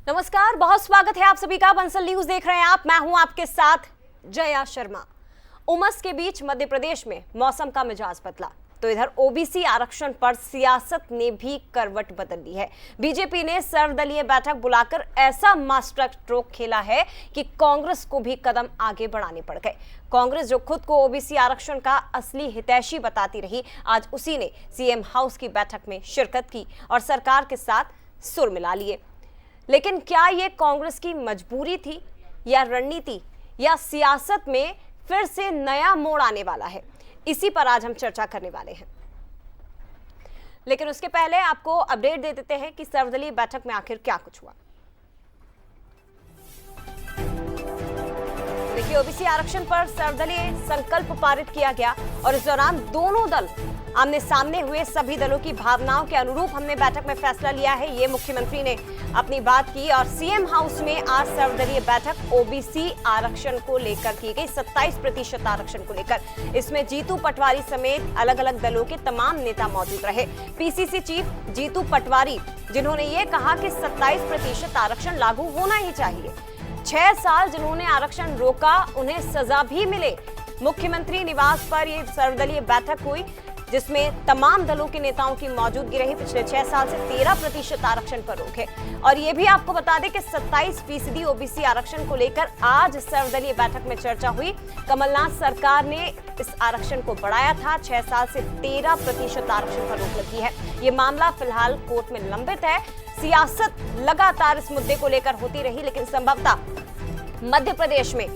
नमस्कार, बहुत स्वागत है आप सभी का। बंसल न्यूज देख रहे हैं आप। मैं हूं आपके साथ जया शर्मा। उमस के बीच मध्य प्रदेश में मौसम का मिजाज बदला तो इधर ओबीसी आरक्षण पर सियासत ने भी करवट बदल ली है। बीजेपी ने सर्वदलीय बैठक बुलाकर ऐसा मास्टर स्ट्रोक खेला है कि कांग्रेस को भी कदम आगे बढ़ाने पड़ गए। कांग्रेस जो खुद को ओबीसी आरक्षण का असली हितैषी बताती रही, आज उसी ने सीएम हाउस की बैठक में शिरकत की और सरकार के साथ सुर मिला लिए। लेकिन क्या ये कांग्रेस की मजबूरी थी या रणनीति या सियासत में फिर से नया मोड़ आने वाला है? इसी पर आज हम चर्चा करने वाले हैं। लेकिन उसके पहले आपको अपडेट दे देते हैं कि सर्वदलीय बैठक में आखिर क्या कुछ हुआ। देखिए, ओबीसी आरक्षण पर सर्वदलीय संकल्प पारित किया गया और इस दौरान दोनों दल आमने सामने हुए। सभी दलों की भावनाओं के अनुरूप हमने बैठक में फैसला लिया है, ये मुख्यमंत्री ने अपनी बात की। और सीएम हाउस में आज सर्वदलीय बैठक ओबीसी आरक्षण को लेकर की गई, 27% आरक्षण को लेकर। इसमें जीतू पटवारी समेत अलग अलग दलों के तमाम नेता मौजूद रहे। पीसीसी चीफ जीतू पटवारी, जिन्होंने ये कहा कि 27% आरक्षण लागू होना ही चाहिए। 6 साल जिन्होंने आरक्षण रोका, उन्हें सजा भी मिले। मुख्यमंत्री निवास पर यह सर्वदलीय बैठक हुई जिसमें तमाम दलों के नेताओं की मौजूदगी रही। पिछले 6 साल से 13% आरक्षण पर रोक है। और ये भी आपको बता दें कि 27% ओबीसी आरक्षण को लेकर आज सर्वदलीय बैठक में चर्चा हुई। कमलनाथ सरकार ने इस आरक्षण को बढ़ाया था। 6 साल से 13% आरक्षण पर रोक लगी है। ये मामला फिलहाल कोर्ट में लंबित है। सियासत लगातार इस मुद्दे को लेकर होती रही, लेकिन संभवतः मध्य प्रदेश में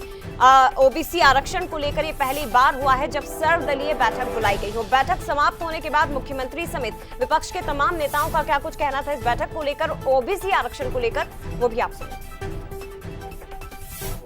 ओबीसी आरक्षण को लेकर ये पहली बार हुआ है जब सर्वदलीय बैठक बुलाई गई हो। बैठक समाप्त होने के बाद मुख्यमंत्री समेत विपक्ष के तमाम नेताओं का क्या कुछ कहना था इस बैठक को लेकर, ओबीसी आरक्षण को लेकर, वो भी आप सुनिए।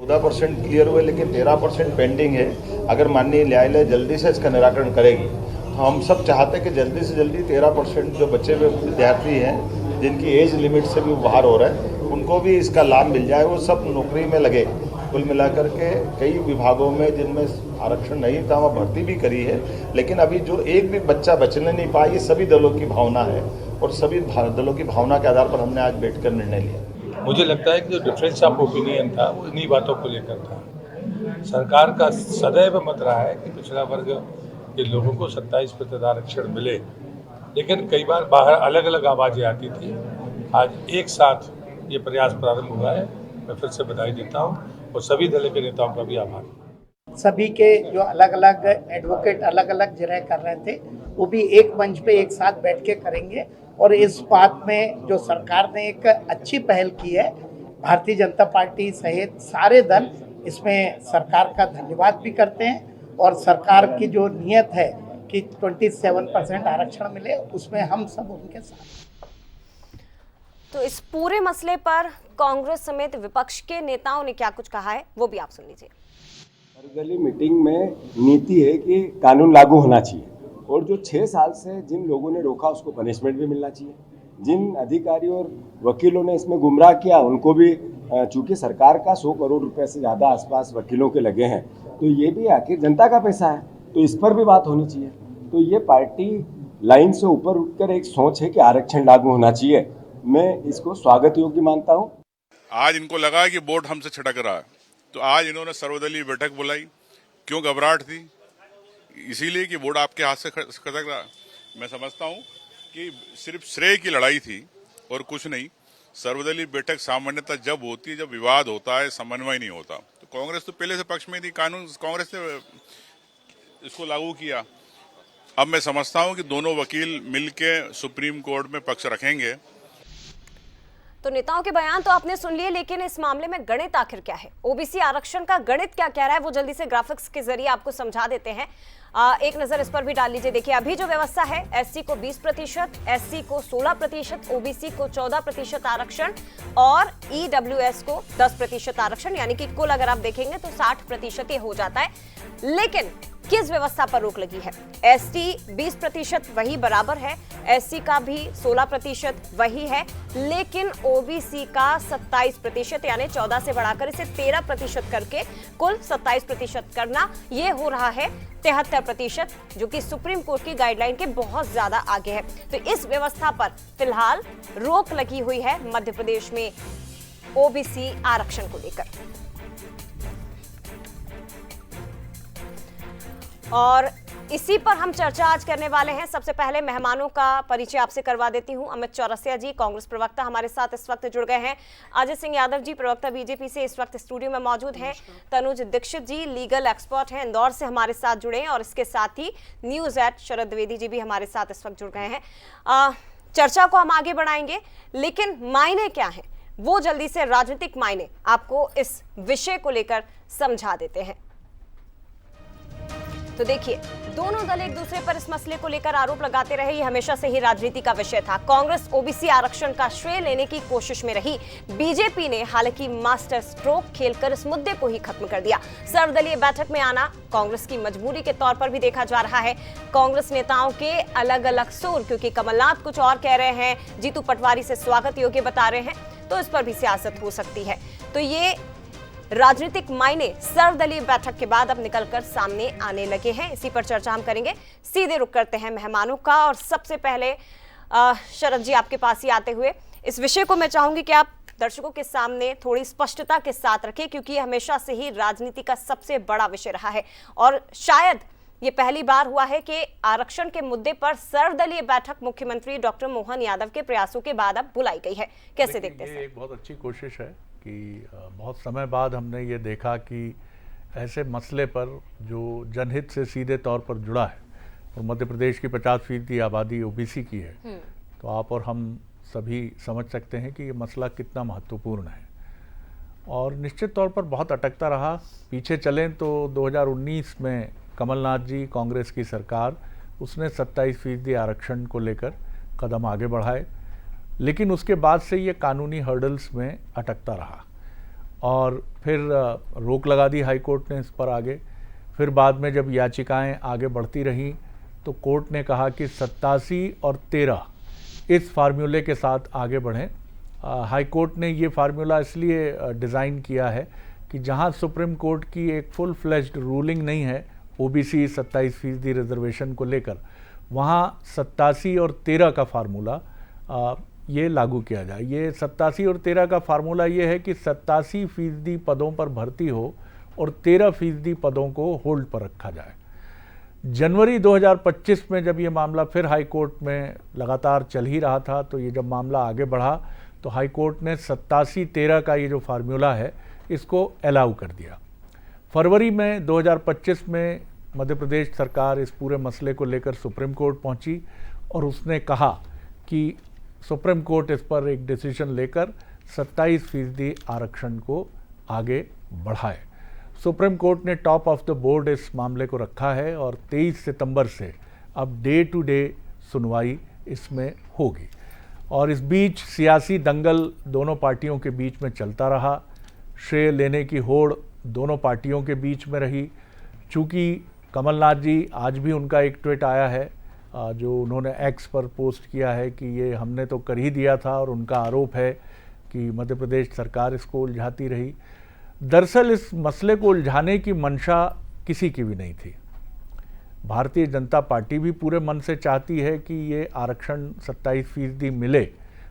14% क्लियर हुए, लेकिन 13% पेंडिंग है। अगर माननीय न्यायालय जल्दी से इसका निराकरण करेगी तो हम सब चाहते हैं कि जल्दी से जल्दी 13% जो बचे हुए विद्यार्थी हैं, जिनकी एज लिमिट से भी बाहर हो रहा है, उनको भी इसका लाभ मिल जाए, वो सब नौकरी में लगे। कुल मिलाकर के कई विभागों में जिनमें आरक्षण नहीं था वहाँ भर्ती भी करी है, लेकिन अभी जो एक भी बच्चा बचने नहीं पाया, ये सभी दलों की भावना है और सभी दलों की भावना के आधार पर हमने आज बैठकर निर्णय लिया। मुझे लगता है कि जो डिफरेंस ऑफ ओपिनियन था वो इन्हीं बातों को लेकर था। सरकार का सदैव मत रहा है कि पिछड़ा वर्ग के लोगों को 27% आरक्षण मिले, लेकिन कई बार बाहर अलग अलग आवाज़ें आती थी। आज एक साथ ये प्रयास प्रारंभ हुआ है। मैं फिर से बधाई देता हूँ और सभी दल के नेताओं का भी आभार। सभी के जो अलग अलग एडवोकेट अलग अलग जगह कर रहे थे, वो भी एक मंच पे एक साथ बैठ के करेंगे। और इस बात में जो सरकार ने एक अच्छी पहल की है, भारतीय जनता पार्टी सहित सारे दल इसमें सरकार का धन्यवाद भी करते हैं। और सरकार की जो नीयत है कि 27% आरक्षण मिले, उसमें हम सब उनके साथ। तो इस पूरे मसले पर कांग्रेस समेत विपक्ष के नेताओं ने क्या कुछ कहा है, वो भी आप सुन लीजिए। सर्वदलीय मीटिंग में नीति है कि कानून लागू होना चाहिए और जो 6 साल से जिन लोगों ने रोका उसको पनिशमेंट भी मिलना चाहिए। जिन अधिकारियों और वकीलों ने इसमें गुमराह किया उनको भी, चूंकि सरकार का 100 करोड़ रुपए से ज़्यादा आसपास वकीलों के लगे हैं, तो ये भी आखिर जनता का पैसा है, तो इस पर भी बात होनी चाहिए। तो ये पार्टी लाइन से ऊपर उठकर एक सोच है कि आरक्षण लागू होना चाहिए। मैं इसको स्वागत योग्य मानता हूँ। आज इनको लगा कि बोर्ड हमसे छिटक रहा है, तो आज इन्होंने सर्वदलीय बैठक बुलाई। क्यों घबराहट थी? इसीलिए कि बोर्ड आपके हाथ से खसक रहा। मैं समझता हूँ कि सिर्फ श्रेय की लड़ाई थी और कुछ नहीं। सर्वदलीय बैठक सामान्यतः जब होती है जब विवाद होता है, समन्वय नहीं होता। तो कांग्रेस तो पहले से पक्ष में थी, कानून कांग्रेस ने इसको लागू किया। अब मैं समझता हूँ कि दोनों वकील मिलके सुप्रीम कोर्ट में पक्ष रखेंगे। तो नेताओं के बयान तो आपने सुन लिए, लेकिन इस मामले में गणित आखिर क्या है, ओबीसी आरक्षण का गणित क्या कह रहा है, वो जल्दी से ग्राफिक्स के जरिए आपको समझा देते हैं। एक नजर इस पर भी डाल लीजिए। देखिए, अभी जो व्यवस्था है, एससी को 20%, एससी को 16%, ओबीसी को 14% आरक्षण और ईडब्ल्यूएस को 10% आरक्षण, यानी कि कुल अगर आप देखेंगे तो 60% ये हो जाता है। लेकिन किस व्यवस्था पर रोक लगी है? एसटी 20% वही बराबर है, एससी का भी 16% वही है, लेकिन ओबीसी का 27%, यानी 14 से बढ़ाकर इसे 13% करके कुल 27% करना, ये हो रहा है 73%, जो कि सुप्रीम कोर्ट की गाइडलाइन के बहुत ज्यादा आगे है। तो इस व्यवस्था पर फिलहाल रोक लगी हुई है मध्य प्रदेश में। ओबीसी आरक्षण को लेकर। और इसी पर हम चर्चा आज करने वाले हैं। सबसे पहले मेहमानों का परिचय आपसे करवा देती हूं। अमित चौरसिया जी, कांग्रेस प्रवक्ता, हमारे साथ इस वक्त जुड़ गए हैं। अजय सिंह यादव जी, प्रवक्ता बीजेपी से, इस वक्त स्टूडियो में मौजूद हैं। तनुज दीक्षित जी, लीगल एक्सपर्ट हैं, इंदौर से हमारे साथ जुड़े हैं। और इसके साथ ही न्यूज़@ शरद द्विवेदी जी भी हमारे साथ इस वक्त जुड़ गए हैं। चर्चा को हम आगे बढ़ाएंगे, लेकिन मायने क्या है वो जल्दी से राजनीतिक मायने आपको इस विषय को लेकर समझा देते हैं। तो देखिए, दोनों दल एक दूसरे पर इस मसले को लेकर आरोप लगाते रहे। ये हमेशा से ही राजनीति का विषय था। कांग्रेस ओबीसी आरक्षण का श्रेय लेने की कोशिश में रही। बीजेपी ने हालांकि मास्टर स्ट्रोक खेलकर इस मुद्दे को ही खत्म कर दिया। सर्वदलीय बैठक में आना कांग्रेस की मजबूरी के तौर पर भी देखा जा रहा है। कांग्रेस नेताओं के अलग अलग सुर, क्योंकि कमलनाथ कुछ और कह रहे हैं, जीतू पटवारी से स्वागत योग्य बता रहे हैं, तो इस पर भी सियासत हो सकती है। तो ये राजनीतिक मायने सर्वदलीय बैठक के बाद अब निकलकर सामने आने लगे हैं। इसी पर चर्चा हम करेंगे। सीधे रुख करते हैं मेहमानों का, और सबसे पहले शरद जी आपके पास ही आते हुए इस विषय को मैं चाहूंगी कि आप दर्शकों के सामने थोड़ी स्पष्टता के साथ रखें, क्योंकि ये हमेशा से ही राजनीति का सबसे बड़ा विषय रहा है। और शायद ये पहली बार हुआ है कि आरक्षण के मुद्दे पर सर्वदलीय बैठक मुख्यमंत्री डॉक्टर मोहन यादव के प्रयासों के बाद अब बुलाई गई है। कैसे देखते हैं? ये एक बहुत अच्छी कोशिश है कि बहुत समय बाद हमने ये देखा कि ऐसे मसले पर जो जनहित से सीधे तौर पर जुड़ा है, और मध्य प्रदेश की 50% आबादी ओबीसी की है, तो आप और हम सभी समझ सकते हैं कि ये मसला कितना महत्वपूर्ण है। और निश्चित तौर पर बहुत अटकता रहा। पीछे चलें तो 2019 में कमलनाथ जी, कांग्रेस की सरकार, उसने 27% आरक्षण को लेकर कदम आगे बढ़ाए, लेकिन उसके बाद से ये कानूनी हर्डल्स में अटकता रहा और फिर रोक लगा दी हाई कोर्ट ने इस पर आगे। फिर बाद में जब याचिकाएं आगे बढ़ती रहीं तो कोर्ट ने कहा कि 87 और 13 इस फार्मूले के साथ आगे बढ़ें। हाई कोर्ट ने ये फार्मूला इसलिए डिज़ाइन किया है कि जहां सुप्रीम कोर्ट की एक फुल फ्लेज्ड रूलिंग नहीं है ओबीसी 27% रिजर्वेशन को लेकर, वहां 87 और 13 का फार्मूला ये लागू किया जाए। ये 87 और 13 का फार्मूला ये है कि 87% पदों पर भर्ती हो और 13% पदों को होल्ड पर रखा जाए। जनवरी 2025 में जब ये मामला फिर हाई कोर्ट में लगातार चल ही रहा था, तो ये जब मामला आगे बढ़ा तो हाई कोर्ट ने 87-13 का ये जो फार्मूला है इसको अलाउ कर दिया। फरवरी में 2025 में मध्य प्रदेश सरकार इस पूरे मसले को लेकर सुप्रीम कोर्ट पहुंची और उसने कहा कि सुप्रीम कोर्ट इस पर एक डिसीजन लेकर 27% आरक्षण को आगे बढ़ाए। सुप्रीम कोर्ट ने टॉप ऑफ द बोर्ड इस मामले को रखा है और 23 सितंबर से अब डे टू डे सुनवाई इसमें होगी। और इस बीच सियासी दंगल दोनों पार्टियों के बीच में चलता रहा। श्रेय लेने की होड़ दोनों पार्टियों के बीच में रही। चूँकि कमलनाथ जी, आज भी उनका एक ट्वीट आया है जो उन्होंने एक्स पर पोस्ट किया है कि ये हमने तो कर ही दिया था, और उनका आरोप है कि मध्य प्रदेश सरकार इसको उलझाती रही। दरअसल इस मसले को उलझाने की मंशा किसी की भी नहीं थी। भारतीय जनता पार्टी भी पूरे मन से चाहती है कि ये आरक्षण 27% मिले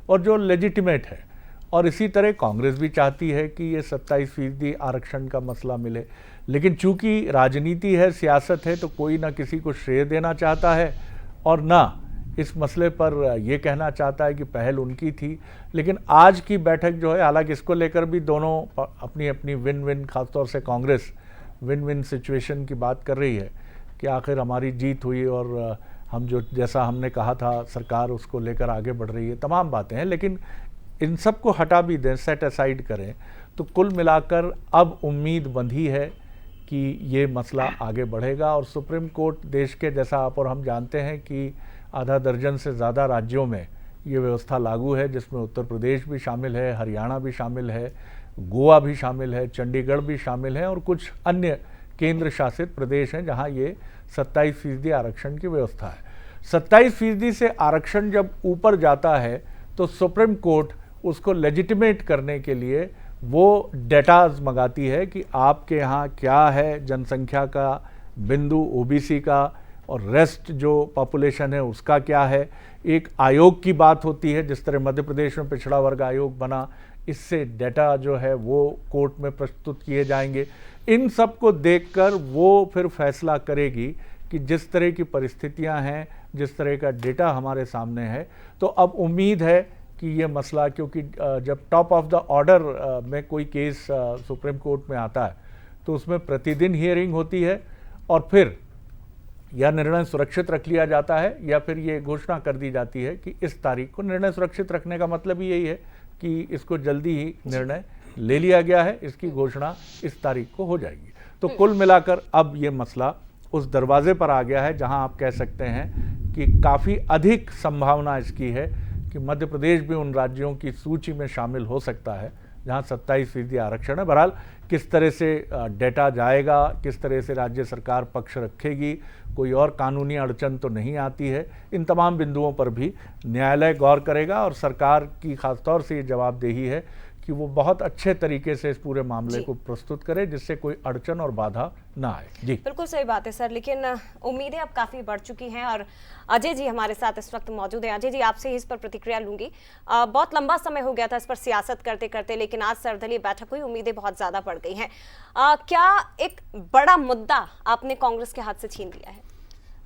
और जो लेजिटिमेट है, और इसी तरह कांग्रेस भी चाहती है कि ये 27% आरक्षण का मसला मिले। लेकिन चूंकि राजनीति है, सियासत है, तो कोई ना किसी को श्रेय देना चाहता है और ना इस मसले पर ये कहना चाहता है कि पहल उनकी थी। लेकिन आज की बैठक जो है, हालांकि इसको लेकर भी दोनों अपनी अपनी विन विन, खासतौर से कांग्रेस विन विन सिचुएशन की बात कर रही है कि आखिर हमारी जीत हुई और हम जो जैसा हमने कहा था सरकार उसको लेकर आगे बढ़ रही है, तमाम बातें हैं। लेकिन इन सब को हटा भी दें, सेट असाइड करें, तो कुल मिलाकर अब उम्मीद बंधी है कि ये मसला आगे बढ़ेगा। और सुप्रीम कोर्ट देश के, जैसा आप और हम जानते हैं कि आधा दर्जन से ज़्यादा राज्यों में ये व्यवस्था लागू है, जिसमें उत्तर प्रदेश भी शामिल है, हरियाणा भी शामिल है, गोवा भी शामिल है, चंडीगढ़ भी शामिल है, और कुछ अन्य केंद्र शासित प्रदेश हैं जहां ये 27% आरक्षण की व्यवस्था है। 27% से आरक्षण जब ऊपर जाता है तो सुप्रीम कोर्ट उसको लेजिटिमेट करने के लिए वो डेटाज मंगाती है कि आपके यहाँ क्या है जनसंख्या का बिंदु ओबीसी का, और रेस्ट जो पॉपुलेशन है उसका क्या है। एक आयोग की बात होती है, जिस तरह मध्य प्रदेश में पिछड़ा वर्ग आयोग बना, इससे डेटा जो है वो कोर्ट में प्रस्तुत किए जाएंगे। इन सब को देखकर वो फिर फैसला करेगी कि जिस तरह की परिस्थितियां हैं, जिस तरह का डेटा हमारे सामने है, तो अब उम्मीद है कि ये मसला, क्योंकि जब टॉप ऑफ द ऑर्डर में कोई केस सुप्रीम कोर्ट में आता है तो उसमें प्रतिदिन हियरिंग होती है और फिर या निर्णय सुरक्षित रख लिया जाता है या फिर ये घोषणा कर दी जाती है कि इस तारीख को। निर्णय सुरक्षित रखने का मतलब ही यही है कि इसको जल्दी ही निर्णय ले लिया गया है, इसकी घोषणा इस तारीख को हो जाएगी। तो कुल मिलाकर अब ये मसला उस दरवाजे पर आ गया है जहां आप कह सकते हैं कि काफ़ी अधिक संभावना इसकी है कि मध्य प्रदेश भी उन राज्यों की सूची में शामिल हो सकता है जहां 27% आरक्षण है। बहरहाल किस तरह से डेटा जाएगा, किस तरह से राज्य सरकार पक्ष रखेगी, कोई और कानूनी अड़चन तो नहीं आती है, इन तमाम बिंदुओं पर भी न्यायालय गौर करेगा और सरकार की खासतौर से ये जवाबदेही है कि वो बहुत अच्छे तरीके से इस पूरे मामले को प्रस्तुत करे जिससे कोई अड़चन और बाधा ना आए। जी बिल्कुल सही बात है सर, लेकिन उम्मीदें अब काफी बढ़ चुकी हैं और अजय जी हमारे साथ इस वक्त मौजूद हैं। अजय जी, आपसे ही इस पर प्रतिक्रिया लूंगी। बहुत लंबा समय हो गया था इस पर सियासत करते करते, लेकिन आज सर्वदलीय बैठक हुई, उम्मीदें बहुत ज्यादा बढ़ गई हैं। क्या एक बड़ा मुद्दा आपने कांग्रेस के हाथ से छीन लिया है?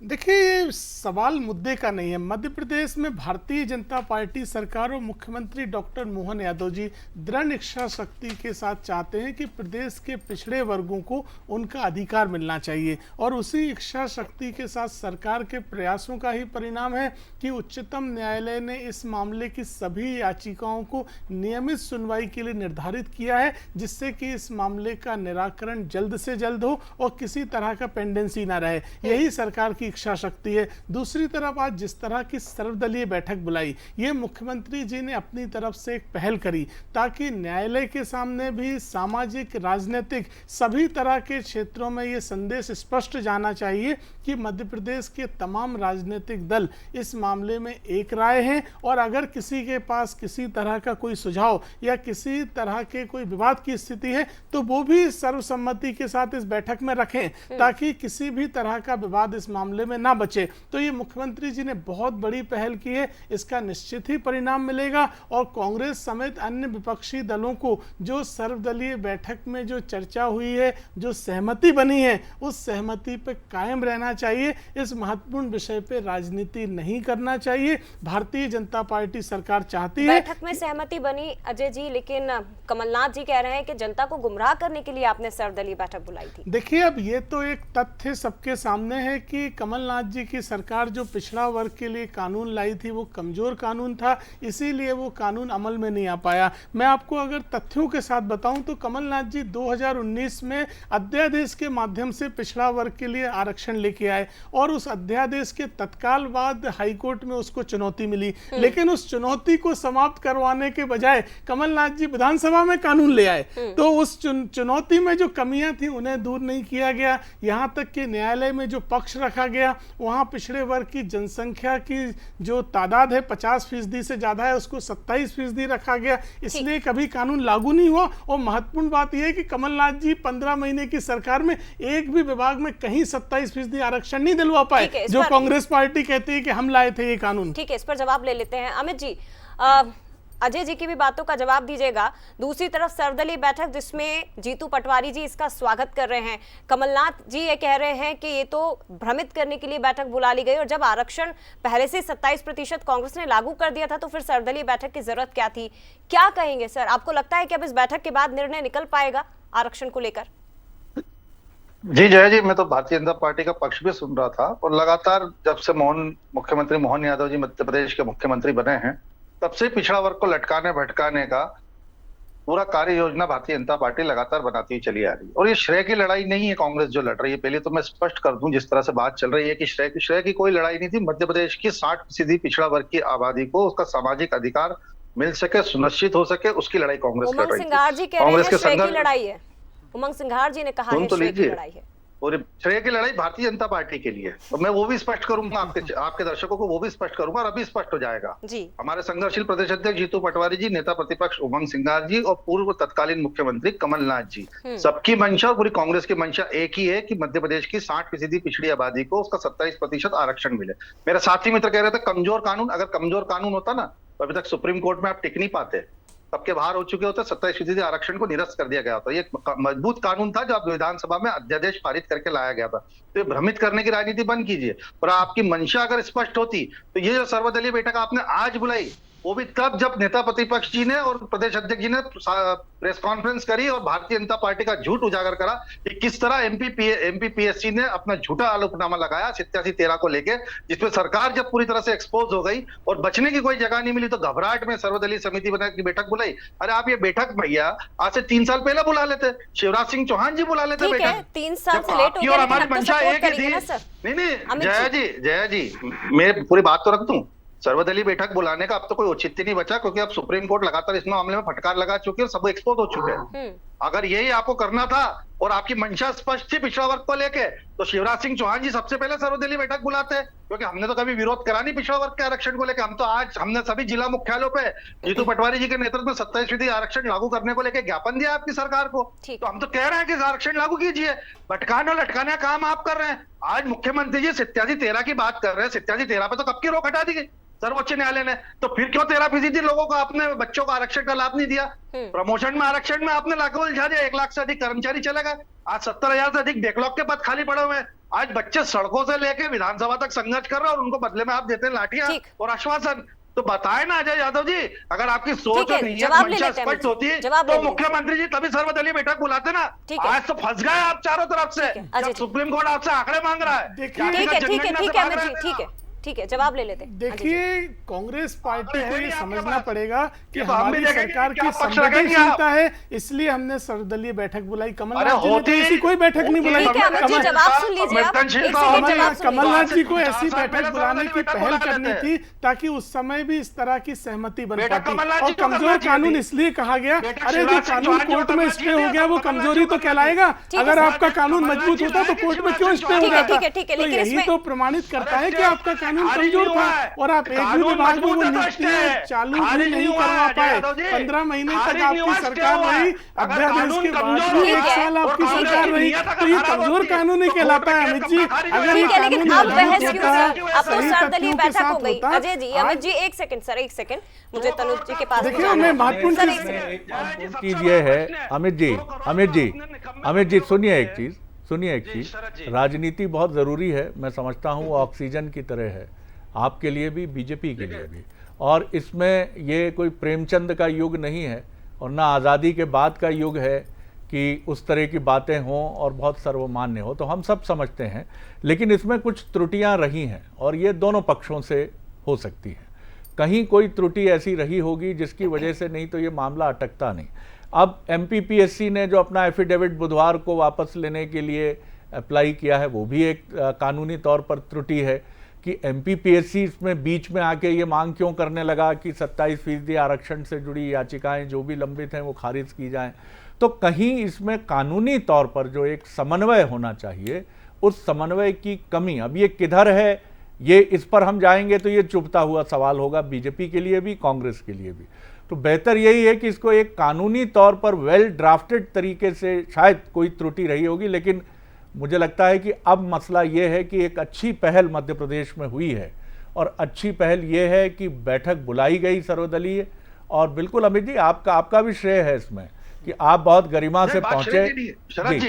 देखिए, ये सवाल मुद्दे का नहीं है। मध्य प्रदेश में भारतीय जनता पार्टी सरकार और मुख्यमंत्री डॉक्टर मोहन यादव जी दृढ़ इच्छा शक्ति के साथ चाहते हैं कि प्रदेश के पिछड़े वर्गों को उनका अधिकार मिलना चाहिए और उसी इच्छा शक्ति के साथ सरकार के प्रयासों का ही परिणाम है कि उच्चतम न्यायालय ने इस मामले की सभी याचिकाओं को नियमित सुनवाई के लिए निर्धारित किया है, जिससे कि इस मामले का निराकरण जल्द से जल्द हो और किसी तरह का पेंडेंसी ना रहे। यही सरकार की इच्छा शक्ति है। दूसरी तरफ आज जिस तरह की सर्वदलीय बैठक बुलाई, ये मुख्यमंत्री जी ने अपनी तरफ से एक पहल करी ताकि न्यायालय के सामने भी सामाजिक, राजनीतिक सभी तरह के क्षेत्रों में ये संदेश स्पष्ट जाना चाहिए कि मध्य प्रदेश के तमाम राजनीतिक दल इस मामले में एक राय हैं और अगर किसी के पास किसी तरह का कोई सुझाव या किसी तरह के कोई विवाद की स्थिति है तो वो भी सर्वसम्मति के साथ इस बैठक में रखें ताकि किसी भी तरह का विवाद इस मामले में ना बचे। तो ये मुख्यमंत्री जी ने बहुत बड़ी पहल की है, इसका निश्चित ही परिणाम मिलेगा और कांग्रेस समेत अन्य विपक्षी दलों को जो सर्वदलीय बैठक में जो चर्चा हुई है, जो सहमति बनी है, उस सहमति पे कायम रहना चाहिए। इस महत्वपूर्ण विषय पे राजनीति नहीं करना चाहिए। भारतीय जनता पार्टी सरकार चाहती है। बैठक में सहमति बनी अजय जी, लेकिन कमलनाथ जी कह रहे हैं कि जनता को गुमराह करने के लिए आपने सर्वदलीय बैठक बुलाई थी। देखिए, अब ये तो एक तथ्य सबके सामने है कि कमलनाथ जी की सरकार जो पिछड़ा वर्ग के लिए कानून लाई थी वो कमजोर कानून था, इसीलिए वो कानून अमल में नहीं आ पाया। मैं आपको अगर तथ्यों के साथ बताऊं तो कमलनाथ जी 2019 में अध्यादेश के माध्यम से पिछड़ा वर्ग के लिए आरक्षण लेके आए और उस अध्यादेश के तत्काल बाद हाईकोर्ट में उसको चुनौती मिली, लेकिन उस चुनौती को समाप्त करवाने के बजाय कमलनाथ जी विधानसभा में कानून ले आए। तो उस चुनौती में जो कमियां थी उन्हें दूर नहीं किया गया। यहां तक कि न्यायालय में जो पक्ष रखा गया वहां पिछड़े वर्ग की जनसंख्या की जो तादाद है 50% से ज्यादा है, उसको 27% रखा गया, इसलिए कभी कानून लागू नहीं हुआ। और महत्वपूर्ण बात यह है कि कमलनाथ जी 15 महीने की सरकार में एक भी विभाग में कहीं 27% आरक्षण नहीं दिलवा पाए, जो कांग्रेस पार्टी कहती है कि हम लाए थे ये कानून। ठीक है, इस पर जवाब ले लेते हैं। अमित जी, अजय जी की भी बातों का जवाब दीजिएगा। दूसरी तरफ सर्वदलीय बैठक जिसमें जीतू पटवारी जी इसका स्वागत कर रहे हैं, कमलनाथ जी ये कह रहे हैं कि ये तो भ्रमित करने के लिए बैठक बुला ली गई और जब आरक्षण पहले से 27% कांग्रेस ने लागू कर दिया था तो फिर सर्वदलीय बैठक की जरूरत क्या थी? क्या कहेंगे सर, आपको लगता है कि अब इस बैठक के बाद निर्णय निकल पाएगा आरक्षण को लेकर? जी जय जी, मैं तो भारतीय जनता पार्टी का पक्ष भी सुन रहा था और लगातार जब से मुख्यमंत्री मोहन यादव जी मध्य प्रदेश के मुख्यमंत्री बने हैं तब से पिछड़ा वर्ग को लटकाने भटकाने का पूरा कार्य योजना भारतीय जनता पार्टी लगातार बनाती चली आ रही है। और ये श्रेय की लड़ाई नहीं है कांग्रेस जो लड़ रही है, पहले तो मैं स्पष्ट कर दूं, जिस तरह से बात चल रही है कि श्रेय की कोई लड़ाई नहीं थी। मध्य प्रदेश की 60% पिछड़ा वर्ग की आबादी को उसका सामाजिक अधिकार मिल सके, सुनिश्चित हो सके, उसकी लड़ाई कांग्रेस लड़ रही है। सिंघार जी कह रहे हैं श्रेय की लड़ाई है। उमंग सिंघार जी ने कहा है श्रेय की लड़ाई है और श्रेय की लड़ाई भारतीय जनता पार्टी के लिए। तो मैं वो भी स्पष्ट करूंगा, आपके दर्शकों को वो भी स्पष्ट करूंगा और अभी स्पष्ट हो जाएगा जी। हमारे संघर्षशील प्रदेश अध्यक्ष जीतू पटवारी जी, नेता प्रतिपक्ष उमंग सिंघार जी और पूर्व तत्कालीन मुख्यमंत्री कमलनाथ जी, सबकी मंशा और पूरी कांग्रेस की मंशा एक ही है कि मध्य प्रदेश की 60% पिछड़ी आबादी को उसका 27% आरक्षण मिले। मेरा साथी मित्र कह रहे थे कमजोर कानून, अगर कमजोर कानून होता ना तो अभी तक सुप्रीम कोर्ट में आप टिक नहीं पाते। तब के बाहर हो चुके होते, 27% आरक्षण को निरस्त कर दिया गया था। ये मजबूत कानून था जो अब विधानसभा में अध्यादेश पारित करके लाया गया था। तो ये भ्रमित करने की राजनीति बंद कीजिए, और आपकी मंशा अगर स्पष्ट होती तो ये जो सर्वदलीय बैठक आपने आज बुलाई, वो भी तब जब नेता प्रतिपक्ष जी ने और प्रदेश अध्यक्ष जी ने प्रेस कॉन्फ्रेंस करी और भारतीय जनता पार्टी का झूठ उजागर करा कि किस तरह एमपीपीएससी ने अपना झूठा आरोपनामा लगाया 87-13 को लेके, जिसमें सरकार जब पूरी तरह से एक्सपोज हो गई और बचने की कोई जगह नहीं मिली तो घबराहट में सर्वदलीय समिति बना की बैठक बुलाई। अरे आप ये बैठक भैया आज से 3 साल पहले बुला लेते, शिवराज सिंह चौहान जी बुला लेते बैठक। 3 साल से लेट हो गया, और हमारी मंशा एक ही थी। नहीं जया जी मैं पूरी बात तो रख दूं। सर्वदलीय बैठक बुलाने का अब तो कोई औचित्य नहीं बचा, क्योंकि अब सुप्रीम कोर्ट लगातार इस मामले में फटकार लगा चुकी है और सब एक्सपोज हो चुके हैं। अगर यही आपको करना था और आपकी मंशा स्पष्ट थी पिछड़ा वर्ग को लेके, तो शिवराज सिंह चौहान जी सबसे पहले सर्वदलीय बैठक बुलाते, क्योंकि हमने तो कभी विरोध करा नहीं पिछड़ा वर्ग के आरक्षण को लेकर। हम तो आज हमने सभी जिला मुख्यालयों पे जीतू पटवारी जी के नेतृत्व में 27% आरक्षण लागू करने को लेकर ज्ञापन दिया आपकी सरकार को। तो हम तो कह रहे हैं कि आरक्षण लागू कीजिए, भटकाने और लटकाने का काम आप कर रहे हैं। आज मुख्यमंत्री जी 87-13 की बात कर रहे हैं, 87-13 पे तो कब की रोक हटा दी गई सर्वोच्च न्यायालय ने, तो फिर क्यों 13% लोगों को अपने बच्चों को आरक्षण का लाभ नहीं दिया? प्रमोशन में आरक्षण में आपने लाखों उलझा दिया, 1 लाख से अधिक कर्मचारी चले गए, आज 70,000 से अधिक बैकलॉग के पद खाली पड़े हुए हैं। आज बच्चे सड़कों से लेके विधानसभा तक संघर्ष कर रहे हैं और उनको बदले में आप देते हैं लाठियां और आश्वासन। तो बताए ना अजय यादव जी, अगर आपकी सोच और नीयत मंशा स्पष्ट होती है तो मुख्यमंत्री जी तभी सर्वदलीय बैठक बुलाते ना। आज तो फंस गए आप चारों तरफ से, जब सुप्रीम कोर्ट आपसे आंकड़े मांग रहा है। ठीक है, जवाब ले लेते। देखिए, कांग्रेस पार्टी को ये समझना पड़ेगा कि हमारी सरकार की संवेदनशीलता है, इसलिए हमने सर्वदलीय बैठक बुलाई। कमलनाथ जी ने तो ऐसी कोई बैठक नहीं बुलाई। कमलनाथ जी को ऐसी बैठक बुलाने की पहल करनी थी ताकि उस समय भी इस तरह की सहमति बन पाती। और कमजोर कानून इसलिए कहा गया, अरे जो कानून कोर्ट में स्टे हो गया वो कमजोरी तो कहलाएगा। अगर आपका कानून मजबूत होता तो कोर्ट में क्यों स्टे हो जाता? तो यही तो प्रमाणित करता है कि आपका कानून कमजोर था और आप एक भी विभाग में वो नियुक्तियां चालू भी नहीं करवा पाए। 15 महीने तक आपकी सरकार रही, अध्यादेश के बाद भी 1 साल आपकी सरकार रही, तो ये कमजोर कानून ही कहलाता है अमित जी। अगर ये कानून सर्वदलीय बैठक हो गई। अजय जी, अमित जी, एक सेकंड, मुझे तनुज जी के पास देखिए, मैं महत्वपूर्ण चीज ये है अमित जी सुनिए एक चीज, राजनीति बहुत जरूरी है। मैं समझता हूँ ऑक्सीजन की तरह है, आपके लिए भी, बीजेपी के लिए भी। और इसमें ये कोई प्रेमचंद का युग नहीं है और ना आज़ादी के बाद का युग है कि उस तरह की बातें हों और बहुत सर्वमान्य हो, तो हम सब समझते हैं। लेकिन इसमें कुछ त्रुटियां रही हैं और ये दोनों पक्षों से हो सकती हैं। कहीं कोई त्रुटि ऐसी रही होगी जिसकी वजह से, नहीं तो ये मामला अटकता नहीं। अब एमपीपीएससी ने जो अपना एफिडेविट बुधवार को वापस लेने के लिए अप्लाई किया है, वो भी एक कानूनी तौर पर त्रुटि है कि एमपीपीएससी इसमें बीच में आके ये मांग क्यों करने लगा कि 27% आरक्षण से जुड़ी याचिकाएं जो भी लंबित हैं वो खारिज की जाएं। तो कहीं इसमें कानूनी तौर पर जो एक समन्वय होना चाहिए, उस समन्वय की कमी, अब ये किधर है, ये इस पर हम जाएंगे तो ये चुभता हुआ सवाल होगा बीजेपी के लिए भी, कांग्रेस के लिए भी। तो बेहतर यही है कि इसको एक कानूनी तौर पर वेल ड्राफ्टेड तरीके से, शायद कोई त्रुटि रही होगी, लेकिन मुझे लगता है कि अब मसला ये है कि एक अच्छी पहल मध्य प्रदेश में हुई है और अच्छी पहल ये है कि बैठक बुलाई गई सर्वदलीय। और बिल्कुल अमित जी, आपका भी श्रेय है इसमें कि आप बहुत गरिमा से पहुंचे। शरद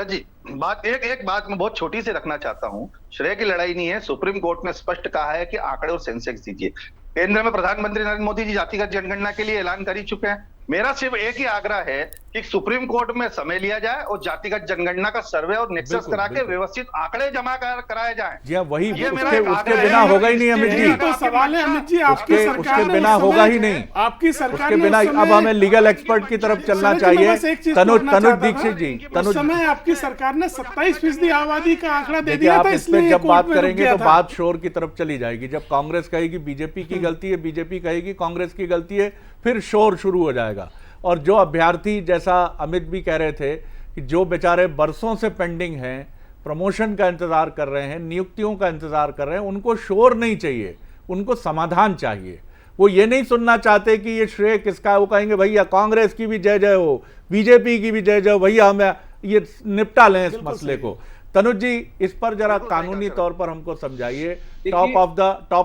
जी, एक बात मैं बहुत छोटी सी रखना चाहता हूं। श्रेय की लड़ाई नहीं है, सुप्रीम कोर्ट ने स्पष्ट कहा है कि आंकड़े और सेंसेक्स दीजिए। केंद्र में प्रधानमंत्री नरेंद्र मोदी जी जातिगत जनगणना के लिए ऐलान कर ही चुके हैं। मेरा सिर्फ एक ही आग्रह है कि सुप्रीम कोर्ट में समय लिया जाए और जातिगत जनगणना का सर्वे और नेक्सस करा के व्यवस्थित आंकड़े जमा कराए जाएं। जी वही, उसके बिना होगा ही नहीं अमित जी। तो सवाल है अमित जी, आपकी सरकार उसके बिना होगा ही नहीं, आपकी सरकार के बिना। अब हमें लीगल एक्सपर्ट की तरफ चलना चाहिए। तनुज दीक्षित जी, उस समय आपकी सरकार ने 27% आबादी का आंकड़ा दे दिया था, इसलिए जब बात करेंगे तो बात शोर की तरफ चली जाएगी। जब कांग्रेस कहेगी बीजेपी की गलती है, बीजेपी कहेगी कांग्रेस की गलती है, फिर शोर शुरू हो जाएगा। और जो अभ्यर्थी, जैसा अमित भी कह रहे थे कि जो बेचारे बरसों से पेंडिंग हैं, प्रमोशन का इंतजार कर रहे हैं, नियुक्तियों का इंतजार कर रहे हैं, उनको शोर नहीं चाहिए, उनको समाधान चाहिए। वो ये नहीं सुनना चाहते कि ये श्रेय किसका है। वो कहेंगे भैया कांग्रेस की भी जय जय हो, बीजेपी की भी जय जय हो, भैया हमें ये निपटा लें इस मसले को। तनुज जी, इस पर जरा कानूनी तौर पर हमको समझाइए। टॉप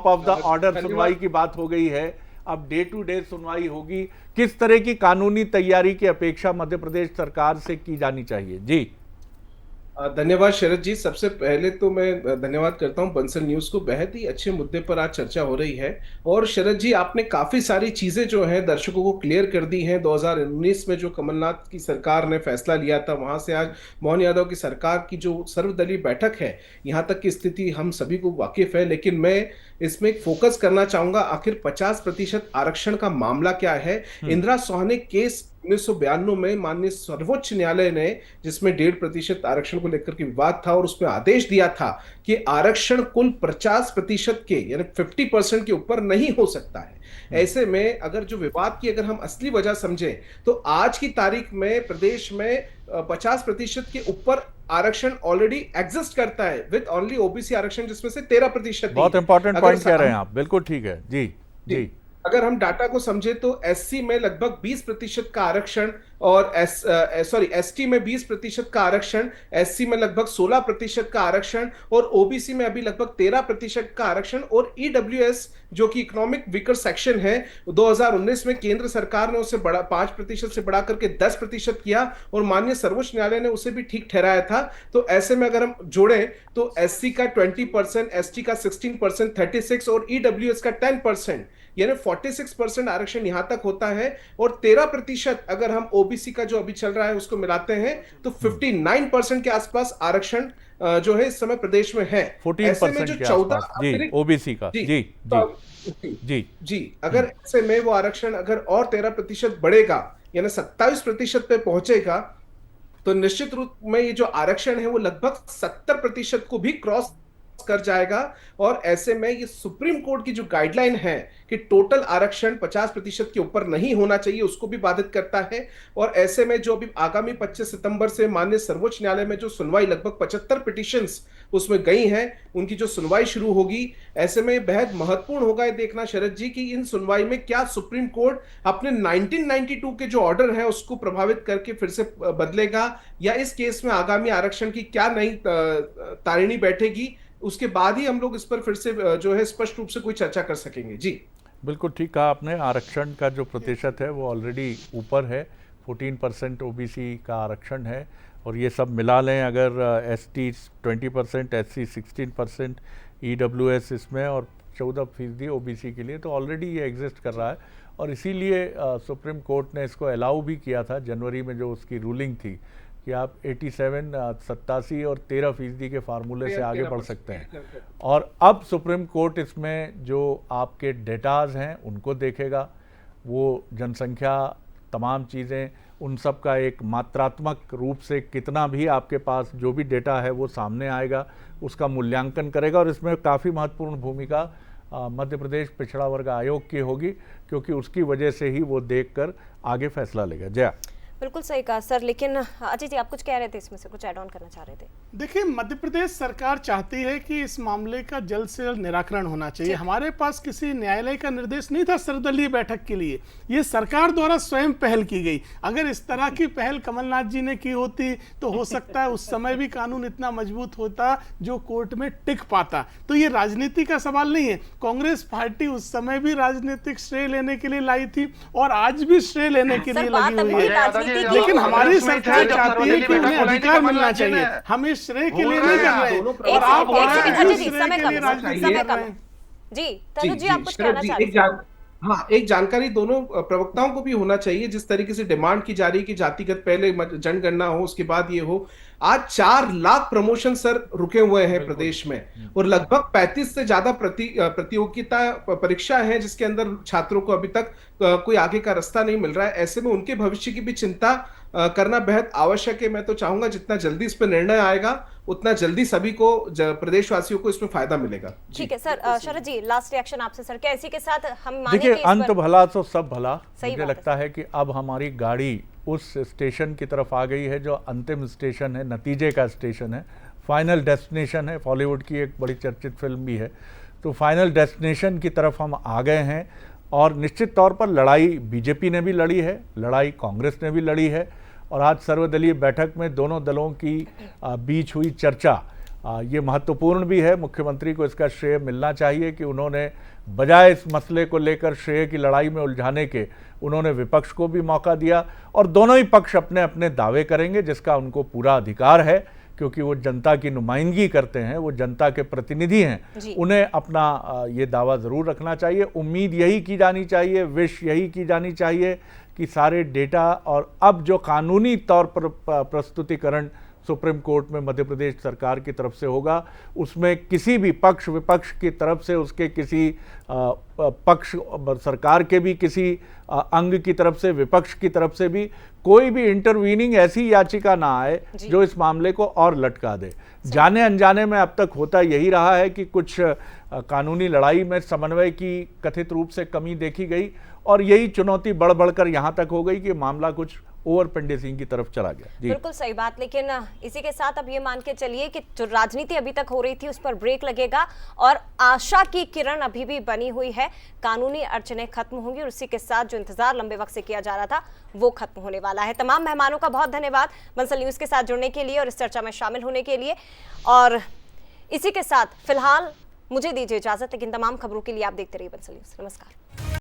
ऑफ द ऑर्डर सुनवाई की बात हो गई है, अब डे टू डे सुनवाई होगी? किस तरह की कानूनी तैयारी की अपेक्षा मध्य प्रदेश सरकार से की जानी चाहिए? जी धन्यवाद शरद जी। सबसे पहले तो मैं धन्यवाद करता हूं बंसल न्यूज को, बेहद ही अच्छे मुद्दे पर आज चर्चा हो रही है। और शरद जी, आपने काफी सारी चीजें जो हैं दर्शकों को क्लियर कर दी हैं। 2019 में जो कमलनाथ की सरकार ने फैसला लिया था, वहां से आज मोहन यादव की सरकार की जो सर्वदलीय बैठक है, यहां तक की स्थिति हम सभी को वाकिफ है। लेकिन मैं इसमें एक फोकस करना चाहूंगा, आखिर 50% आरक्षण का मामला क्या है। इंदिरा सोहने केस 1992 में माननीय सर्वोच्च न्यायालय ने, जिसमें 1.5% आरक्षण को लेकर के विवाद था, और उसमें आदेश दिया था कि आरक्षण कुल 50% के यानी 50% के ऊपर नहीं हो सकता है। ऐसे में अगर जो विवाद की अगर हम असली वजह समझें तो आज की तारीख में प्रदेश में 50% के ऊपर आरक्षण ऑलरेडी एग्जिस्ट करता है, विद ओनली ओबीसी आरक्षण, जिसमें से 13%। बहुत इंपॉर्टेंट पॉइंट कह रहे हैं आप, बिल्कुल ठीक है। जी जी अगर हम डाटा को समझे तो एससी में लगभग 20% का आरक्षण, और एसटी में 20% का आरक्षण, एससी में लगभग 16% का आरक्षण, और ओबीसी में अभी लगभग 13% का आरक्षण, और ईडब्ल्यूएस जो कि इकोनॉमिक वीकर सेक्शन है, 2019 में केंद्र सरकार ने उसे 5% से बढ़ा करके 10% किया, और माननीय सर्वोच्च न्यायालय ने उसे भी ठीक ठहराया था। तो ऐसे में अगर हम जोड़ें तो एससी का 20%, एसटी का 16%, 36% और ईडब्ल्यूएस का 10%, यानी 46% आरक्षण यहां तक होता है। और 13% अगर हम ओबीसी का जो अभी चल रहा है उसको मिलाते हैं तो 59% के आसपास आरक्षण जो है इस समय प्रदेश में है। 14% के आसपास जी ओबीसी का। जी जी जी जी अगर ऐसे में वो आरक्षण अगर और 13% बढ़ेगा यानी 27% पे पहुंचेगा, तो निश्चित रूप में ये जो आरक्षण है वो लगभग 70% को भी क्रॉस कर जाएगा। और ऐसे में ये सुप्रीम कोर्ट की जो गाइडलाइन है कि टोटल आरक्षण 50% के ऊपर नहीं होना चाहिए, उसको भी बाधित करता है। और ऐसे में जो अभी आगामी 25 सितंबर से माननीय सर्वोच्च न्यायालय में जो सुनवाई लगभग 75 पिटिशंस उसमें गई हैं, उनकी जो सुनवाई शुरू होगी, ऐसे में बेहद महत्वपूर्ण होगा ये देखना शरद जी कि इन सुनवाई में क्या सुप्रीम कोर्ट अपने 1992 के जो ऑर्डर है उसको प्रभावित करके फिर से बदलेगा, या इस केस में आगामी आरक्षण की क्या नई तारिणी बैठेगी। उसके बाद ही हम लोग इस पर फिर से जो है स्पष्ट रूप से कोई चर्चा कर सकेंगे। जी बिल्कुल ठीक कहा आपने। आरक्षण का जो प्रतिशत है वो ऑलरेडी ऊपर है, 14% ओबीसी का आरक्षण है, और ये सब मिला लें अगर एसटी 20%, एससी 16%, ईडब्ल्यूएस इसमें और 14% ओबीसी के लिए, तो ऑलरेडी ये एग्जिस्ट कर रहा है। और इसीलिए सुप्रीम कोर्ट ने इसको अलाउ भी किया था जनवरी में, जो उसकी रूलिंग थी कि आप 87 और 13% के फार्मूले से आगे बढ़ सकते हैं। और अब सुप्रीम कोर्ट इसमें जो आपके डेटाज हैं उनको देखेगा, वो जनसंख्या, तमाम चीज़ें, उन सब का एक मात्रात्मक रूप से कितना भी आपके पास जो भी डेटा है वो सामने आएगा, उसका मूल्यांकन करेगा। और इसमें काफ़ी महत्वपूर्ण भूमिका मध्य प्रदेश पिछड़ा वर्ग आयोग की होगी, क्योंकि उसकी वजह से ही वो देखकर आगे फैसला लेगा। जया बिल्कुल सही कहा सर, लेकिन अजय जी आप कुछ कह रहे थे, इसमें से कुछ ऐड ऑन करना चाह रहे थे। देखिए, मध्य प्रदेश सरकार चाहती है कि इस मामले का जल्द से जल्द निराकरण होना चाहिए। हमारे पास किसी न्यायालय का निर्देश नहीं था सर्वदलीय बैठक के लिए, ये सरकार द्वारा स्वयं पहल की गई। अगर इस तरह की पहल कमलनाथ जी ने की होती तो हो सकता है उस समय भी कानून इतना मजबूत होता जो कोर्ट में टिक पाता। तो ये राजनीति का सवाल नहीं है। कांग्रेस पार्टी उस समय भी राजनीतिक श्रेय लेने के लिए लाई थी और आज भी श्रेय लेने के लिए लगी हुई है, लेकिन हमारी सरकार चाहती है कि उन्हें अधिकार मिलना चाहिए। हम इस श्रेय के लिए नहीं कर रहे हैं और आप जी तनु जी आप कुछ कहना चाह रहे हैं? हाँ, एक जानकारी दोनों प्रवक्ताओं को भी होना चाहिए। जिस तरीके से डिमांड की जा रही है कि जातिगत पहले जनगणना हो उसके बाद ये हो, आज 4 लाख प्रमोशन सर रुके हुए हैं प्रदेश में, और लगभग 35 से ज्यादा प्रतियोगिता परीक्षा है जिसके अंदर छात्रों को अभी तक कोई आगे का रास्ता नहीं मिल रहा है। ऐसे में उनके भविष्य की भी चिंता करना बेहद आवश्यक है। मैं तो चाहूंगा जितना जल्दी इस पर निर्णय आएगा उतना जल्दी सभी को, प्रदेशवासियों को इसमें फायदा मिलेगा। ठीक है सर, शरद जी लास्ट रिएक्शन आपसे सर, क्या इसी के साथ हम देखिए, अंत भला तो सब भला। मुझे लगता है कि अब हमारी गाड़ी उस स्टेशन की तरफ आ गई है जो अंतिम स्टेशन है, नतीजे का स्टेशन है, फाइनल डेस्टिनेशन है। बॉलीवुड की एक बड़ी चर्चित फिल्म भी है। तो फाइनल डेस्टिनेशन की तरफ हम आ गए हैं, और निश्चित तौर पर लड़ाई बीजेपी ने भी लड़ी है, लड़ाई कांग्रेस ने भी लड़ी है, और आज सर्वदलीय बैठक में दोनों दलों की बीच हुई चर्चा ये महत्वपूर्ण भी है। मुख्यमंत्री को इसका श्रेय मिलना चाहिए कि उन्होंने बजाय इस मसले को लेकर श्रेय की लड़ाई में उलझाने के उन्होंने विपक्ष को भी मौका दिया, और दोनों ही पक्ष अपने अपने दावे करेंगे जिसका उनको पूरा अधिकार है, क्योंकि वो जनता की नुमाइंदगी करते हैं, वो जनता के प्रतिनिधि हैं, उन्हें अपना ये दावा ज़रूर रखना चाहिए। उम्मीद यही की जानी चाहिए, विश यही की जानी चाहिए कि सारे डेटा और अब जो कानूनी तौर पर प्रस्तुतिकरण सुप्रीम कोर्ट में मध्य प्रदेश सरकार की तरफ से होगा, उसमें किसी भी पक्ष विपक्ष की तरफ से, उसके किसी पक्ष सरकार के भी किसी अंग की तरफ से, विपक्ष की तरफ से भी कोई भी इंटरवीनिंग ऐसी याचिका ना आए जो इस मामले को और लटका दे। जाने अनजाने में अब तक होता यही रहा है कि कुछ कानूनी लड़ाई में समन्वय की कथित रूप से कमी देखी गई, और यही चुनौती बढ़ बढ़कर यहाँ तक हो गई कि मामला कुछ ओवर पेंडेसिंग की तरफ चला गया। बिल्कुल सही बात, लेकिन इसी के साथ अब ये मान के चलिए कि जो राजनीति अभी तक हो रही थी उस पर ब्रेक लगेगा और आशा की किरण अभी भी बनी हुई है। कानूनी अड़चनें खत्म होंगी और उसी के साथ जो इंतजार लंबे वक्त से किया जा रहा था वो खत्म होने वाला है। तमाम मेहमानों का बहुत धन्यवाद बंसल न्यूज के साथ जुड़ने के लिए और इस चर्चा में शामिल होने के लिए। और इसी के साथ फिलहाल मुझे दीजिए इजाजत, लेकिन तमाम खबरों के लिए आप देखते रहिए बंसल न्यूज। नमस्कार।